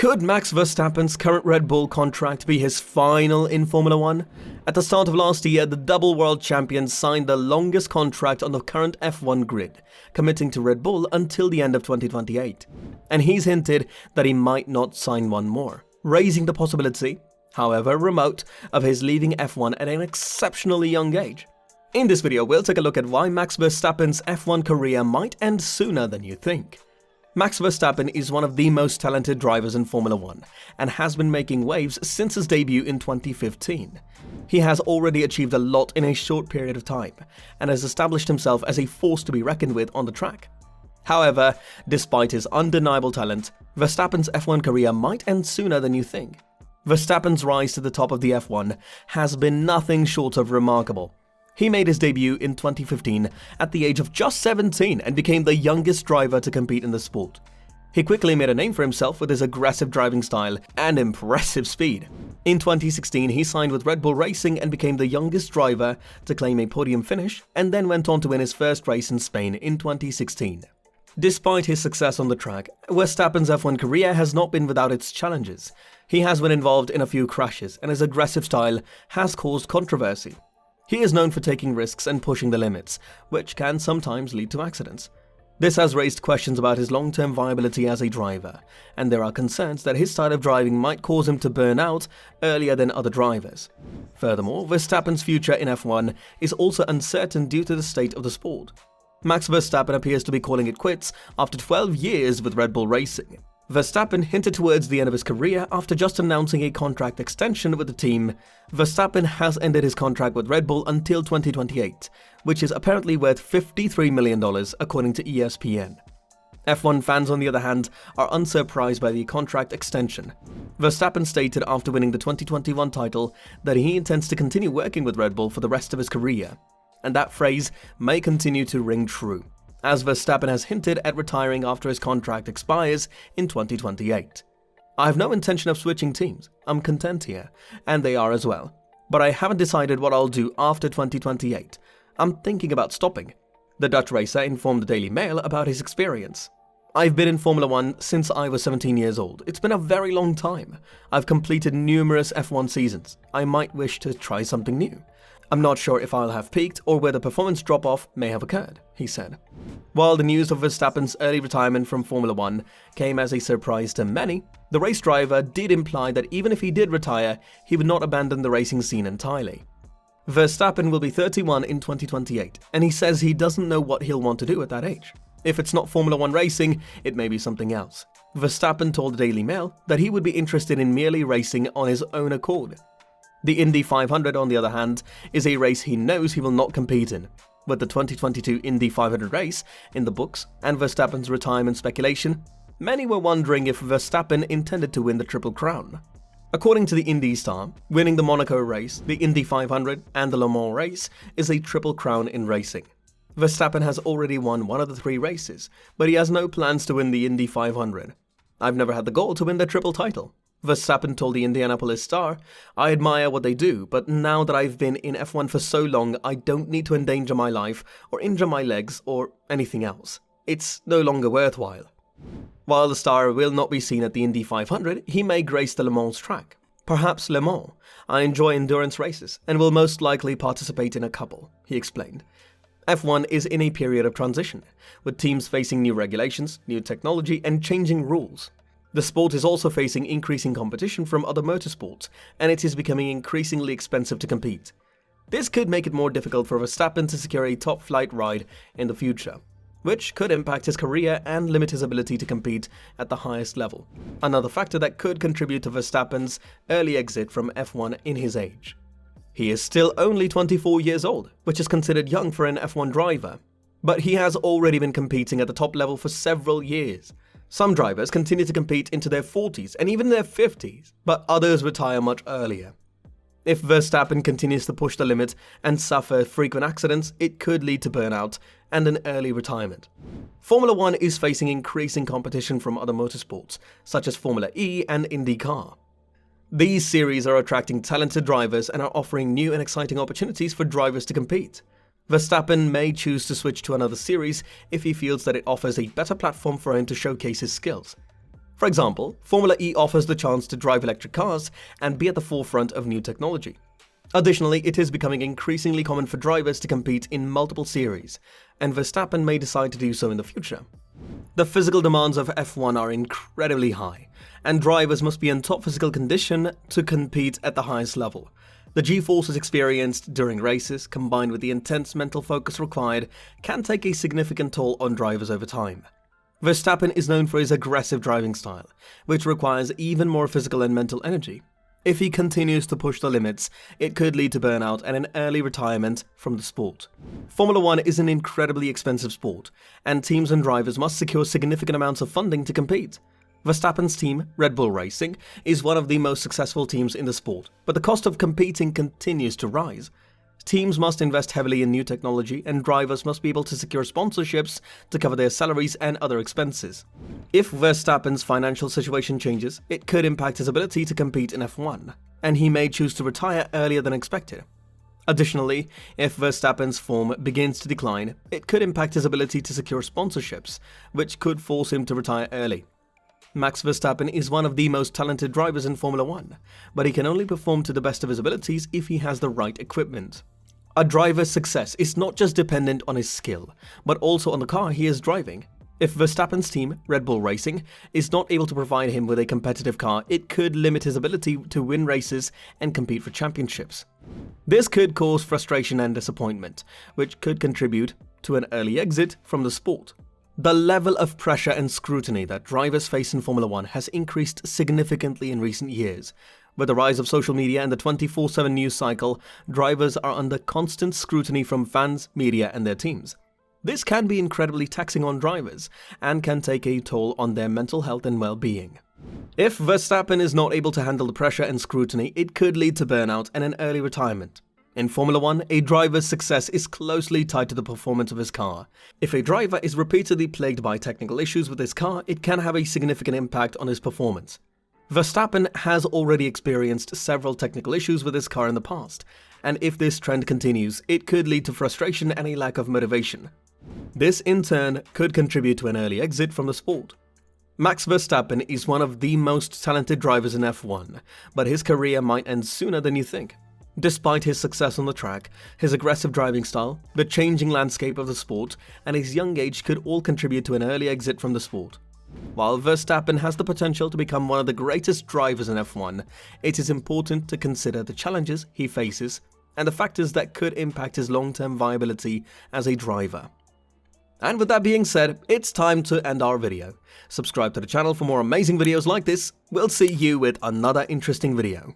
Could Max Verstappen's current Red Bull contract be his final in Formula 1? At the start of last year, the double world champion signed the longest contract on the current F1 grid, committing to Red Bull until the end of 2028. And he's hinted that he might not sign one more, raising the possibility, however remote, of his leaving F1 at an exceptionally young age. In this video, we'll take a look at why Max Verstappen's F1 career might end sooner than you think. Max Verstappen is one of the most talented drivers in Formula 1 and has been making waves since his debut in 2015. He has already achieved a lot in a short period of time and has established himself as a force to be reckoned with on the track. However, despite his undeniable talent, Verstappen's F1 career might end sooner than you think. Verstappen's rise to the top of the F1 has been nothing short of remarkable. He made his debut in 2015 at the age of just 17 and became the youngest driver to compete in the sport. He quickly made a name for himself with his aggressive driving style and impressive speed. In 2016, he signed with Red Bull Racing and became the youngest driver to claim a podium finish, and then went on to win his first race in Spain in 2016. Despite his success on the track, Verstappen's F1 career has not been without its challenges. He has been involved in a few crashes, and his aggressive style has caused controversy. He is known for taking risks and pushing the limits, which can sometimes lead to accidents. This has raised questions about his long-term viability as a driver, and there are concerns that his style of driving might cause him to burn out earlier than other drivers. Furthermore, Verstappen's future in F1 is also uncertain due to the state of the sport. Max Verstappen appears to be calling it quits after 12 years with Red Bull Racing. Verstappen hinted towards the end of his career after just announcing a contract extension with the team. Verstappen has ended his contract with Red Bull until 2028, which is apparently worth $53 million according to ESPN. F1 fans, on the other hand, are unsurprised by the contract extension. Verstappen stated after winning the 2021 title that he intends to continue working with Red Bull for the rest of his career, and that phrase may continue to ring true, as Verstappen has hinted at retiring after his contract expires in 2028. "I have no intention of switching teams. I'm content here, and they are as well. But I haven't decided what I'll do after 2028. I'm thinking about stopping." The Dutch racer informed the Daily Mail about his experience. "I've been in Formula 1 since I was 17 years old. It's been a very long time. I've completed numerous F1 seasons. I might wish to try something new. I'm not sure if I'll have peaked or where the performance drop-off may have occurred," he said. While the news of Verstappen's early retirement from Formula 1 came as a surprise to many, the race driver did imply that even if he did retire, he would not abandon the racing scene entirely. Verstappen will be 31 in 2028, and he says he doesn't know what he'll want to do at that age. If it's not Formula 1 racing, it may be something else. Verstappen told the Daily Mail that he would be interested in merely racing on his own accord. The Indy 500, on the other hand, is a race he knows he will not compete in. With the 2022 Indy 500 race in the books and Verstappen's retirement speculation, many were wondering if Verstappen intended to win the Triple Crown. According to the Indy Star, winning the Monaco race, the Indy 500 and the Le Mans race is a Triple Crown in racing. Verstappen has already won one of the three races, but he has no plans to win the Indy 500. "I've never had the goal to win the triple title," Verstappen told the Indianapolis Star. "I admire what they do, but now that I've been in F1 for so long, I don't need to endanger my life or injure my legs or anything else. It's no longer worthwhile." While the star will not be seen at the Indy 500, he may grace the Le Mans track. "Perhaps Le Mans. I enjoy endurance races and will most likely participate in a couple," he explained. F1 is in a period of transition, with teams facing new regulations, new technology, and changing rules. The sport is also facing increasing competition from other motorsports, and it is becoming increasingly expensive to compete. This could make it more difficult for Verstappen to secure a top-flight ride in the future, which could impact his career and limit his ability to compete at the highest level. Another factor that could contribute to Verstappen's early exit from F1 in his age. He is still only 24 years old, which is considered young for an F1 driver, but he has already been competing at the top level for several years. Some drivers continue to compete into their 40s and even their 50s, but others retire much earlier. If Verstappen continues to push the limit and suffer frequent accidents, it could lead to burnout and an early retirement. Formula 1 is facing increasing competition from other motorsports, such as Formula E and IndyCar. These series are attracting talented drivers and are offering new and exciting opportunities for drivers to compete. Verstappen may choose to switch to another series if he feels that it offers a better platform for him to showcase his skills. For example, Formula E offers the chance to drive electric cars and be at the forefront of new technology. Additionally, it is becoming increasingly common for drivers to compete in multiple series, and Verstappen may decide to do so in the future. The physical demands of F1 are incredibly high, and drivers must be in top physical condition to compete at the highest level. The G-forces experienced during races, combined with the intense mental focus required, can take a significant toll on drivers over time. Verstappen is known for his aggressive driving style, which requires even more physical and mental energy. If he continues to push the limits, it could lead to burnout and an early retirement from the sport. Formula One is an incredibly expensive sport, and teams and drivers must secure significant amounts of funding to compete. Verstappen's team, Red Bull Racing, is one of the most successful teams in the sport, but the cost of competing continues to rise. Teams must invest heavily in new technology, and drivers must be able to secure sponsorships to cover their salaries and other expenses. If Verstappen's financial situation changes, it could impact his ability to compete in F1, and he may choose to retire earlier than expected. Additionally, if Verstappen's form begins to decline, it could impact his ability to secure sponsorships, which could force him to retire early. Max Verstappen is one of the most talented drivers in Formula One, but he can only perform to the best of his abilities if he has the right equipment. A driver's success is not just dependent on his skill, but also on the car he is driving. If Verstappen's team, Red Bull Racing, is not able to provide him with a competitive car, it could limit his ability to win races and compete for championships. This could cause frustration and disappointment, which could contribute to an early exit from the sport. The level of pressure and scrutiny that drivers face in Formula One has increased significantly in recent years. With the rise of social media and the 24/7 news cycle, drivers are under constant scrutiny from fans, media, and their teams. This can be incredibly taxing on drivers and can take a toll on their mental health and well-being. If Verstappen is not able to handle the pressure and scrutiny, it could lead to burnout and an early retirement. In Formula One, a driver's success is closely tied to the performance of his car. If a driver is repeatedly plagued by technical issues with his car, it can have a significant impact on his performance. Verstappen has already experienced several technical issues with his car in the past, and if this trend continues, it could lead to frustration and a lack of motivation. This, in turn, could contribute to an early exit from the sport. Max Verstappen is one of the most talented drivers in F1, but his career might end sooner than you think. Despite his success on the track, his aggressive driving style, the changing landscape of the sport, and his young age could all contribute to an early exit from the sport. While Verstappen has the potential to become one of the greatest drivers in F1, it is important to consider the challenges he faces and the factors that could impact his long-term viability as a driver. And with that being said, it's time to end our video. Subscribe to the channel for more amazing videos like this. We'll see you with another interesting video.